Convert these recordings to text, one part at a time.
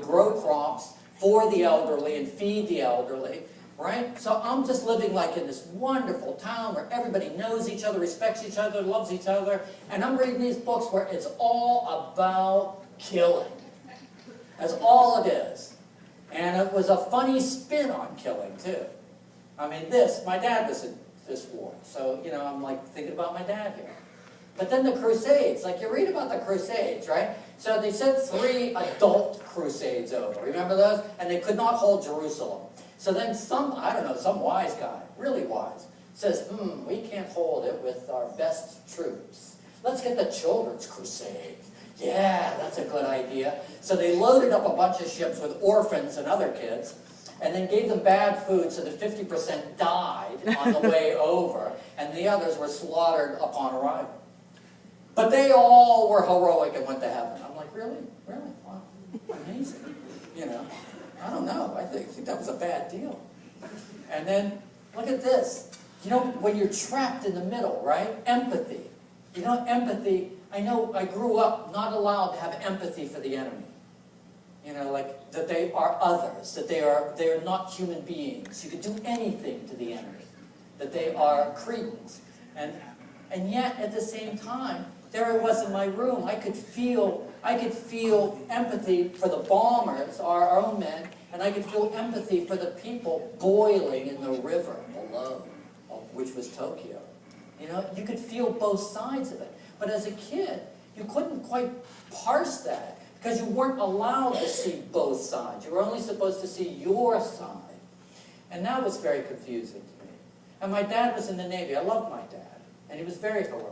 grow crops for the elderly and feed the elderly, right? So I'm just living like in this wonderful town where everybody knows each other, respects each other, loves each other, and I'm reading these books where it's all about killing. That's all it is. And it was a funny spin on killing, too. I mean, my dad was in this war, so, you know, I'm like thinking about my dad here. But then the Crusades, like you read about the Crusades, right? So they sent 3 adult Crusades over, remember those? And they could not hold Jerusalem. So then some wise guy, really wise, says, we can't hold it with our best troops. Let's get the Children's Crusade. Yeah, that's a good idea. So they loaded up a bunch of ships with orphans and other kids, and then gave them bad food so that 50% died on the way over, and the others were slaughtered upon arrival. But they all were heroic and went to heaven. I'm like, really? Really? Wow. Amazing. You know, I don't know. I think that was a bad deal. And then, look at this. You know, when you're trapped in the middle, right? Empathy. You know, empathy, I know I grew up not allowed to have empathy for the enemy. You know, like that they are others, that they are not human beings. You could do anything to the enemy, that they are cretins. And yet, at the same time, there it was in my room. I could feel empathy for the bombers, our own men, and I could feel empathy for the people boiling in the river below, which was Tokyo. You know, you could feel both sides of it. But as a kid, you couldn't quite parse that because you weren't allowed to see both sides. You were only supposed to see your side. And that was very confusing to me. And my dad was in the Navy. I loved my dad. And he was very heroic.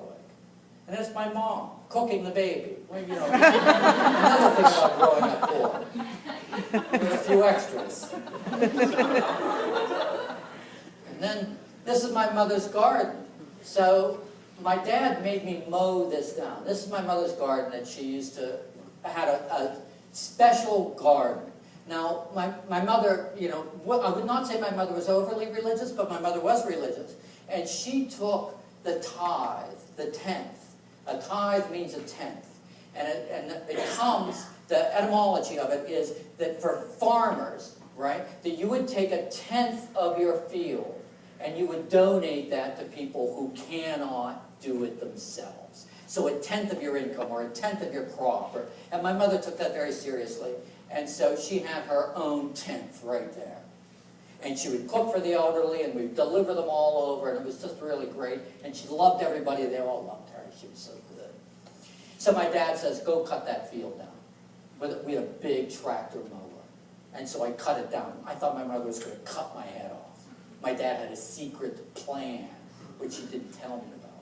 And there's my mom, cooking the baby. Well, you know, another thing about growing up poor. With a few extras. And then, this is my mother's garden. So, my dad made me mow this down. This is my mother's garden that she used to, had a special garden. Now, my mother, you know, I would not say my mother was overly religious, but my mother was religious. And she took the tithe, the tenth. A tithe means a tenth. And it comes, the etymology of it is that for farmers, right, that you would take a tenth of your field and you would donate that to people who cannot do it themselves. So a tenth of your income or a tenth of your crop. And my mother took that very seriously. And so she had her own tenth right there. And she would cook for the elderly, and we'd deliver them all over, and it was just really great. And she loved everybody. They all loved her. She was so good. So my dad says, go cut that field down. We had a big tractor mower. And so I cut it down. I thought my mother was going to cut my head off. My dad had a secret plan, which he didn't tell me about.